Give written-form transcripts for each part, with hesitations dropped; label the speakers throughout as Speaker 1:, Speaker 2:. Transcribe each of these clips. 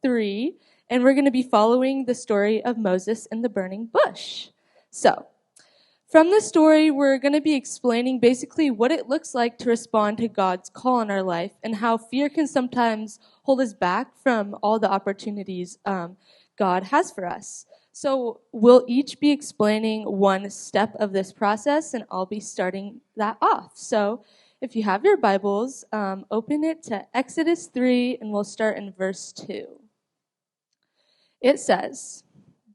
Speaker 1: 3, and we're going to be following the story of Moses and the burning bush. So, from the story, we're going to be explaining basically what it looks like to respond to God's call in our life and how fear can sometimes hold us back from all the opportunities God has for us. So we'll each be explaining one step of this process, and I'll be starting that off. So if you have your Bibles, open it to Exodus 3, and we'll start in verse 2. It says,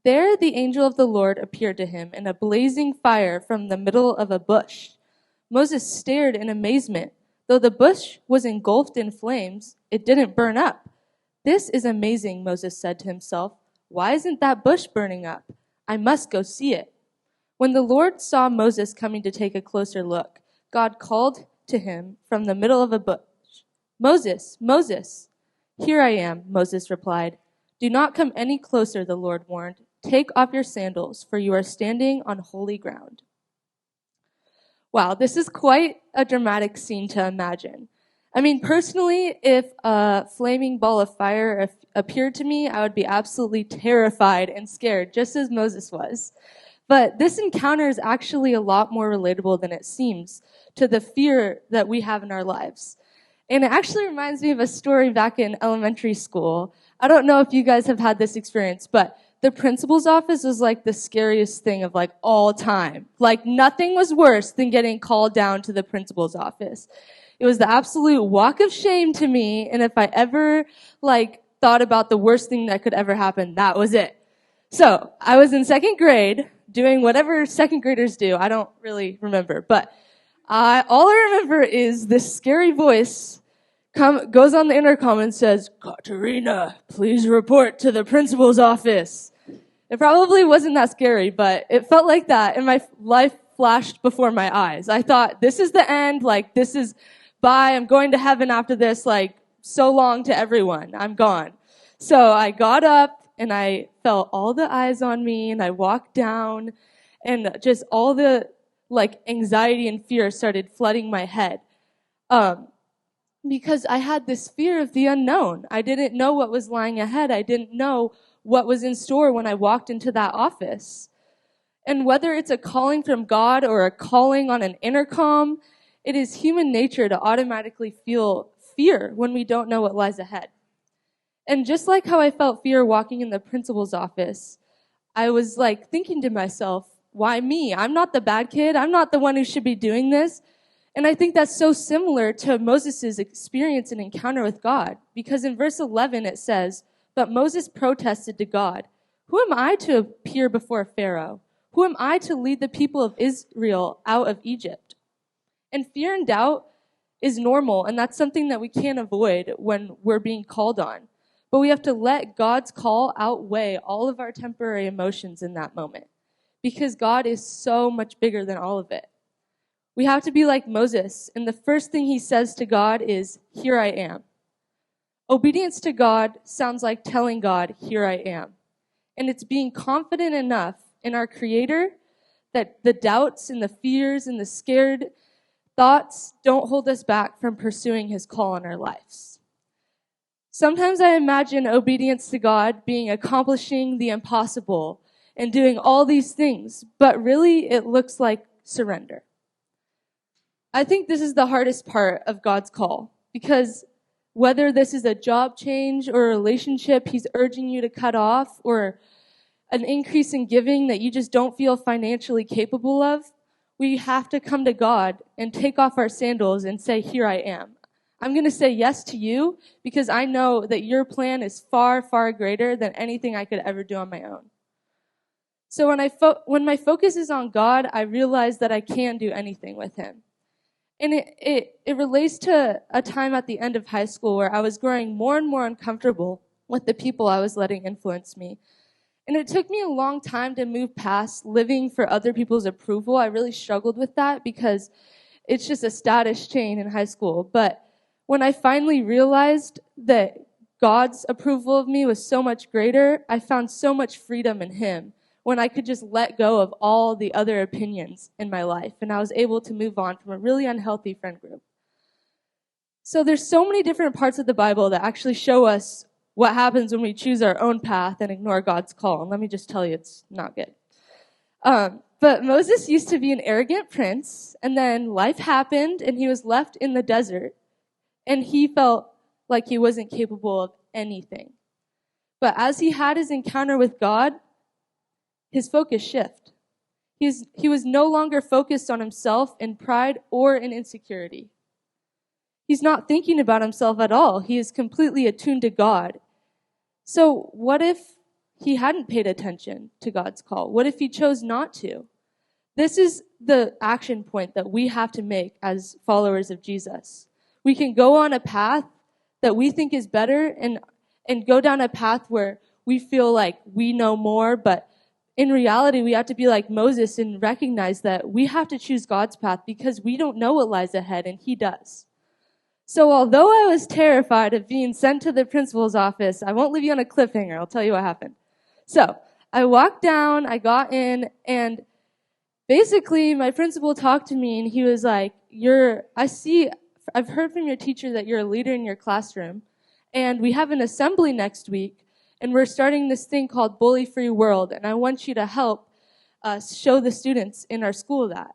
Speaker 1: "There the angel of the Lord appeared to him in a blazing fire from the middle of a bush. Moses stared in amazement. Though the bush was engulfed in flames, it didn't burn up. 'This is amazing,' Moses said to himself. 'Why isn't that bush burning up? I must go see it.' When the Lord saw Moses coming to take a closer look, God called to him from the middle of a bush, 'Moses, Moses.' 'Here I am,' Moses replied. 'Do not come any closer,' the Lord warned. 'Take off your sandals, for you are standing on holy ground.'" Wow, this is quite a dramatic scene to imagine. I mean, personally, if a flaming ball of fire appeared to me, I would be absolutely terrified and scared, just as Moses was. But this encounter is actually a lot more relatable than it seems to the fear that we have in our lives. And it actually reminds me of a story back in elementary school. I don't know if you guys have had this experience, but the principal's office was like the scariest thing of like all time. Like nothing was worse than getting called down to the principal's office. It was the absolute walk of shame to me. And if I ever thought about the worst thing that could ever happen, that was it. So I was in second grade doing whatever second graders do. I don't really remember, but all I remember is this scary voice goes on the intercom and says, "Katerina, please report to the principal's office." It probably wasn't that scary, but it felt like that, and my life flashed before my eyes. I thought, this is the end, this is bye, I'm going to heaven after this, so long to everyone, I'm gone. So I got up, and I felt all the eyes on me, and I walked down, and just all the, anxiety and fear started flooding my head. Because I had this fear of the unknown. I didn't know what was lying ahead. I didn't know what was in store when I walked into that office. And whether it's a calling from God or a calling on an intercom, it is human nature to automatically feel fear when we don't know what lies ahead. And just like how I felt fear walking in the principal's office, I was thinking to myself, why me? I'm not the bad kid. I'm not the one who should be doing this. And I think that's so similar to Moses' experience and encounter with God. Because in verse 11 it says, "But Moses protested to God, 'Who am I to appear before Pharaoh? Who am I to lead the people of Israel out of Egypt?'" And fear and doubt is normal, and that's something that we can't avoid when we're being called on. But we have to let God's call outweigh all of our temporary emotions in that moment. Because God is so much bigger than all of it. We have to be like Moses, and the first thing he says to God is, "Here I am." Obedience to God sounds like telling God, "Here I am." And it's being confident enough in our Creator that the doubts and the fears and the scared thoughts don't hold us back from pursuing his call in our lives. Sometimes I imagine obedience to God being accomplishing the impossible and doing all these things, but really it looks like surrender. I think this is the hardest part of God's call, because whether this is a job change or a relationship he's urging you to cut off, or an increase in giving that you just don't feel financially capable of, we have to come to God and take off our sandals and say, "Here I am. I'm going to say yes to you because I know that your plan is far, far greater than anything I could ever do on my own." So when my focus is on God, I realize that I can do anything with him. And it relates to a time at the end of high school where I was growing more and more uncomfortable with the people I was letting influence me. And it took me a long time to move past living for other people's approval. I really struggled with that because it's just a status chain in high school. But when I finally realized that God's approval of me was so much greater, I found so much freedom in him when I could just let go of all the other opinions in my life. And I was able to move on from a really unhealthy friend group. So there's so many different parts of the Bible that actually show us what happens when we choose our own path and ignore God's call. And let me just tell you, it's not good. But Moses used to be an arrogant prince, and then life happened, and he was left in the desert, and he felt like he wasn't capable of anything. But as he had his encounter with God, his focus shifted. He was no longer focused on himself in pride or in insecurity. He's not thinking about himself at all. He is completely attuned to God. So what if he hadn't paid attention to God's call? What if he chose not to? This is the action point that we have to make as followers of Jesus. We can go on a path that we think is better and go down a path where we feel like we know more, but in reality, we have to be like Moses and recognize that we have to choose God's path because we don't know what lies ahead, and he does. So although I was terrified of being sent to the principal's office, I won't leave you on a cliffhanger. I'll tell you what happened. So I walked down, I got in, and basically my principal talked to me, and he was like, I've heard from your teacher that you're a leader in your classroom, and we have an assembly next week, and we're starting this thing called Bully Free World, and I want you to help us show the students in our school that.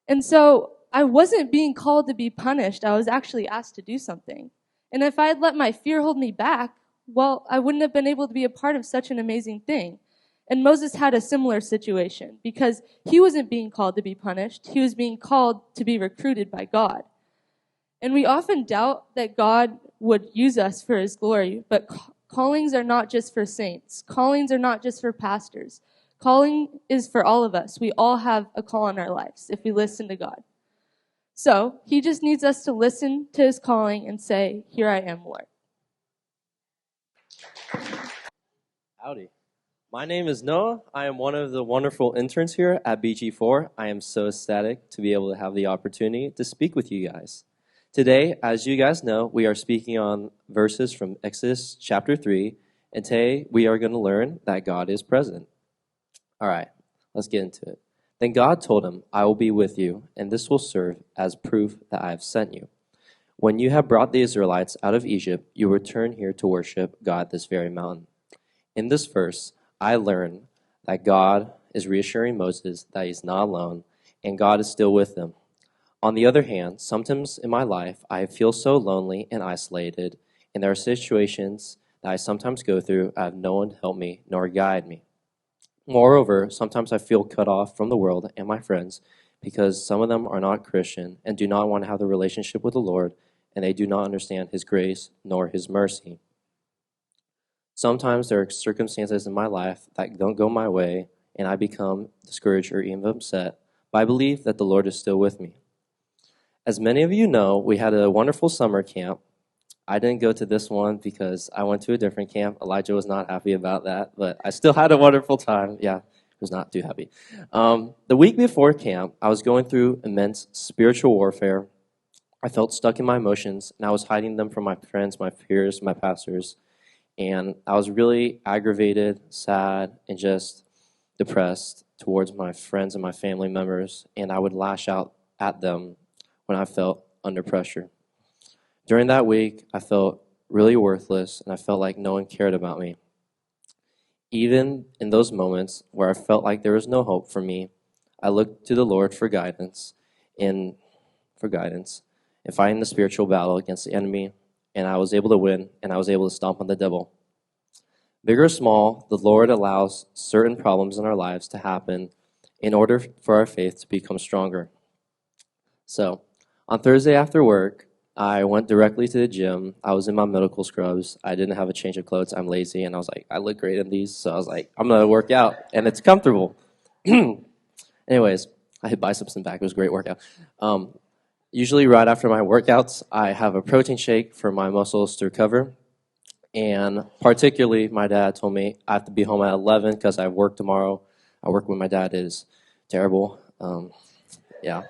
Speaker 1: And so I wasn't being called to be punished. I was actually asked to do something. And if I had let my fear hold me back, well, I wouldn't have been able to be a part of such an amazing thing. And Moses had a similar situation because he wasn't being called to be punished. He was being called to be recruited by God. And we often doubt that God would use us for his glory, but callings are not just for saints. Callings are not just for pastors. Calling is for all of us. We all have a call in our lives if we listen to God. So he just needs us to listen to his calling and say, "Here I am, Lord."
Speaker 2: Howdy. My name is Noah. I am one of the wonderful interns here at BG4. I am so ecstatic to be able to have the opportunity to speak with you guys. Today, as you guys know, we are speaking on verses from Exodus chapter 3, and today we are going to learn that God is present. All right, let's get into it. Then God told him, "I will be with you, and this will serve as proof that I have sent you. When you have brought the Israelites out of Egypt, you return here to worship God this very mountain." In this verse, I learn that God is reassuring Moses that he's not alone, and God is still with him. On the other hand, sometimes in my life, I feel so lonely and isolated, and there are situations that I sometimes go through. I have no one to help me nor guide me. Moreover, sometimes I feel cut off from the world and my friends because some of them are not Christian and do not want to have the relationship with the Lord, and they do not understand his grace nor his mercy. Sometimes there are circumstances in my life that don't go my way, and I become discouraged or even upset, but I believe that the Lord is still with me. As many of you know, we had a wonderful summer camp. I didn't go to this one because I went to a different camp. Elijah was not happy about that, but I still had a wonderful time. Yeah, he was not too happy. The week before camp, I was going through immense spiritual warfare. I felt stuck in my emotions, and I was hiding them from my friends, my peers, my pastors. And I was really aggravated, sad, and just depressed towards my friends and my family members, and I would lash out at them when I felt under pressure. During that week, I felt really worthless, and I felt like no one cared about me. Even in those moments where I felt like there was no hope for me, I looked to the Lord for guidance in fighting the spiritual battle against the enemy, and I was able to win, and I was able to stomp on the devil. Big or small, the Lord allows certain problems in our lives to happen in order for our faith to become stronger. So, on Thursday after work, I went directly to the gym. I was in my medical scrubs. I didn't have a change of clothes. I'm lazy, and I was like, I look great in these, so I was like, I'm going to work out, and it's comfortable. Anyways, I hit biceps and back. It was a great workout. Usually right after my workouts, I have a protein shake for my muscles to recover. And particularly, my dad told me I have to be home at 11 because I work tomorrow. I work when my dad is terrible. Yeah.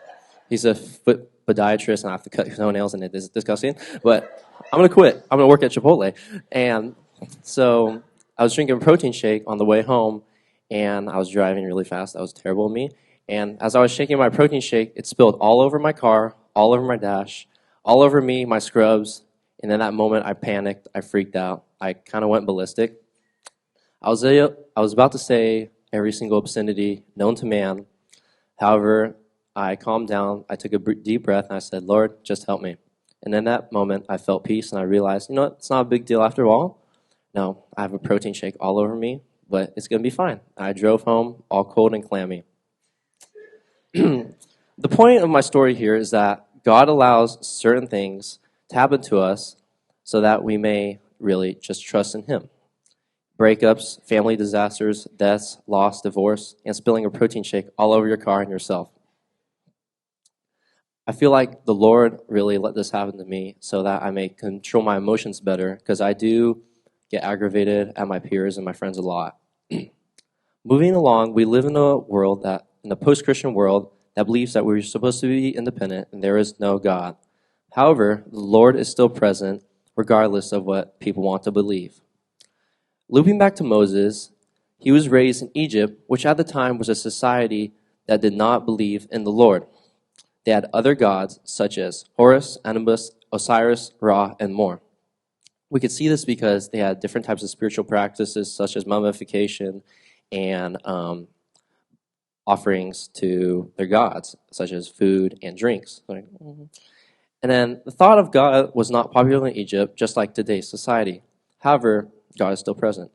Speaker 2: He's a foot podiatrist, and I have to cut his toenails, and it is disgusting. But I'm going to quit. I'm going to work at Chipotle. And so I was drinking a protein shake on the way home, and I was driving really fast. That was terrible of me. And as I was shaking my protein shake, it spilled all over my car, all over my dash, all over me, my scrubs. And in that moment, I panicked. I freaked out. I kind of went ballistic. I was about to say every single obscenity known to man. However, I calmed down. I took a deep breath and I said, Lord, just help me. And in that moment, I felt peace and I realized, you know what? It's not a big deal after all. No, I have a protein shake all over me, but it's going to be fine. I drove home all cold and clammy. The point of my story here is that God allows certain things to happen to us so that we may really just trust in Him. Breakups, family disasters, deaths, loss, divorce, and spilling a protein shake all over your car and yourself. I feel like the Lord really let this happen to me so that I may control my emotions better, because I do get aggravated at my peers and my friends a lot. Moving along, we live in a post-Christian world that believes that we're supposed to be independent and there is no God. However, the Lord is still present regardless of what people want to believe. Looping back to Moses, he was raised in Egypt, which at the time was a society that did not believe in the Lord. They had other gods such as Horus, Anubis, Osiris, Ra, and more. We could see this because they had different types of spiritual practices such as mummification and offerings to their gods, such as food and drinks. And then the thought of God was not popular in Egypt, just like today's society. However, God is still present.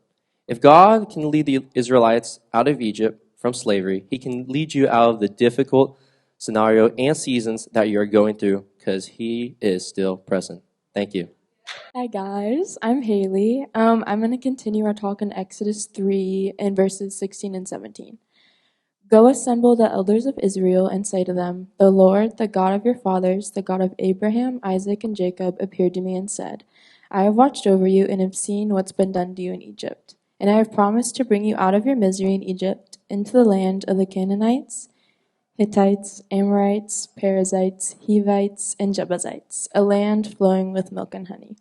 Speaker 2: If God can lead the Israelites out of Egypt from slavery, He can lead you out of the difficult scenario and seasons that you're going through, because He is still present. Thank you.
Speaker 3: Hi guys, I'm Haley. I'm going to continue our talk in Exodus 3 and verses 16 and 17. Go assemble the elders of Israel and say to them, the Lord, the God of your fathers, the God of Abraham, Isaac, and Jacob, appeared to me and said, I have watched over you and have seen what's been done to you in Egypt. And I have promised to bring you out of your misery in Egypt into the land of the Canaanites, Hittites, Amorites, Perizzites, Hivites, and Jebusites, a land flowing with milk and honey.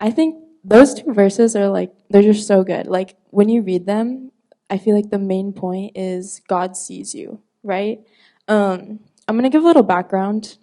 Speaker 3: I think those two verses are they're just so good. Like, when you read them, I feel like the main point is God sees you, right? I'm going to give a little background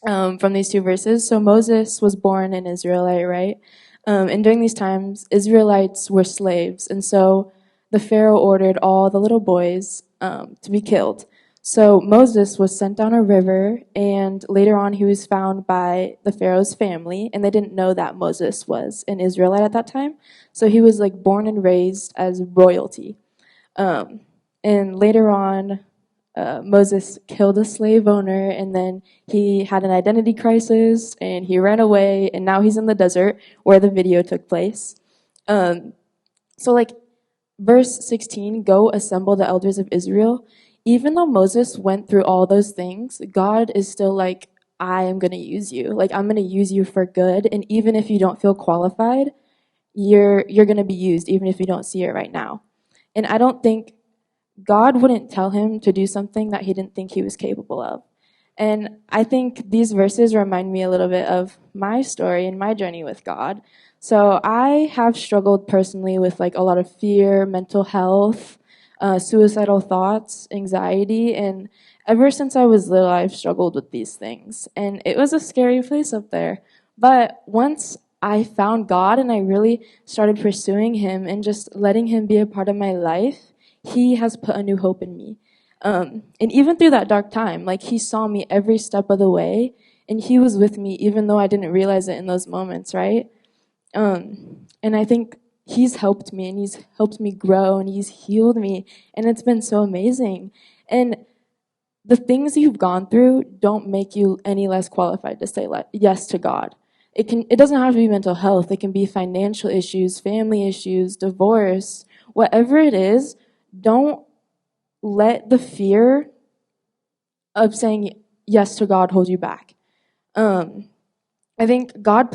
Speaker 3: from these two verses. So Moses was born an Israelite, right? And during these times, Israelites were slaves. And so the Pharaoh ordered all the little boys to be killed. So Moses was sent down a river, and later on he was found by the Pharaoh's family, and they didn't know that Moses was an Israelite at that time. So he was born and raised as royalty. And later on, Moses killed a slave owner, and then he had an identity crisis, and he ran away, and now he's in the desert where the video took place. So verse 16, go assemble the elders of Israel. Even though Moses went through all those things, God is still I am going to use you. I'm going to use you for good. And even if you don't feel qualified, you're going to be used, even if you don't see it right now. And I don't think God wouldn't tell him to do something that he didn't think he was capable of. And I think these verses remind me a little bit of my story and my journey with God. So I have struggled personally with a lot of fear, mental health, suicidal thoughts, anxiety, and ever since I was little, I've struggled with these things. And it was a scary place up there. But once I found God and I really started pursuing Him and just letting Him be a part of my life, He has put a new hope in me. And even through that dark time, He saw me every step of the way, and He was with me even though I didn't realize it in those moments, right? And I think He's helped me, and He's helped me grow, and He's healed me, and it's been so amazing. And the things you've gone through don't make you any less qualified to say yes to God. It doesn't have to be mental health. It can be financial issues, family issues, divorce, whatever it is. Don't let the fear of saying yes to God hold you back. I think God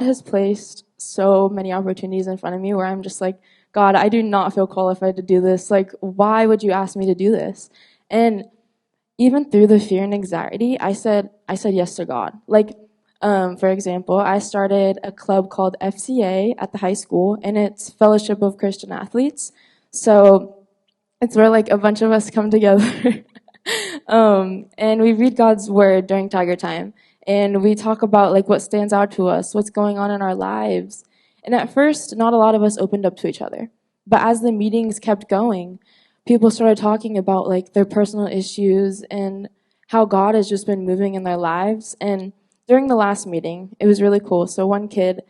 Speaker 3: has placed so many opportunities in front of me where I'm just God, I do not feel qualified to do this. Why would you ask me to do this? And even through the fear and anxiety, I said yes to God. For example, I started a club called FCA at the high school, and it's Fellowship of Christian Athletes. So it's where a bunch of us come together and we read God's word during Tiger Time. And we talk about what stands out to us, what's going on in our lives. And at first, not a lot of us opened up to each other. But as the meetings kept going, people started talking about like their personal issues and how God has just been moving in their lives. And during the last meeting, it was really cool. So one kid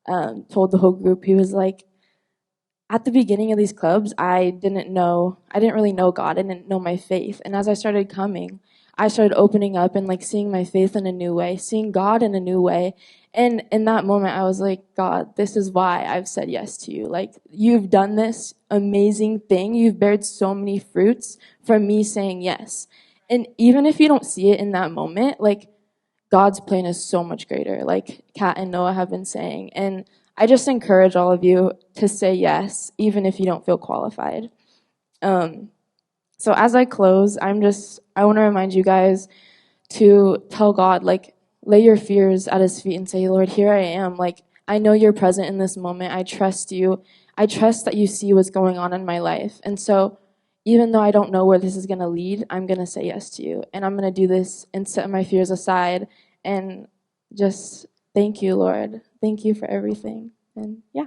Speaker 3: told the whole group, he was like, at the beginning of these clubs, I didn't really know God. I didn't know my faith. And as I started coming, I started opening up and like seeing my faith in a new way, seeing God in a new way. And in that moment, I was like, God, this is why I've said yes to you. Like, you've done this amazing thing. You've bared so many fruits from me saying yes. And even if you don't see it in that moment, like, God's plan is so much greater, like Kat and Noah have been saying. And I just encourage all of you to say yes, even if you don't feel qualified. So as I close, I want to remind you guys to tell God, like, lay your fears at his feet and say, Lord, here I am. Like, I know you're present in this moment. I trust you. I trust that you see what's going on in my life. And so even though I don't know where this is going to lead, I'm going to say yes to you. And I'm going to do this and set my fears aside and just thank you, Lord. Thank you for everything. And yeah.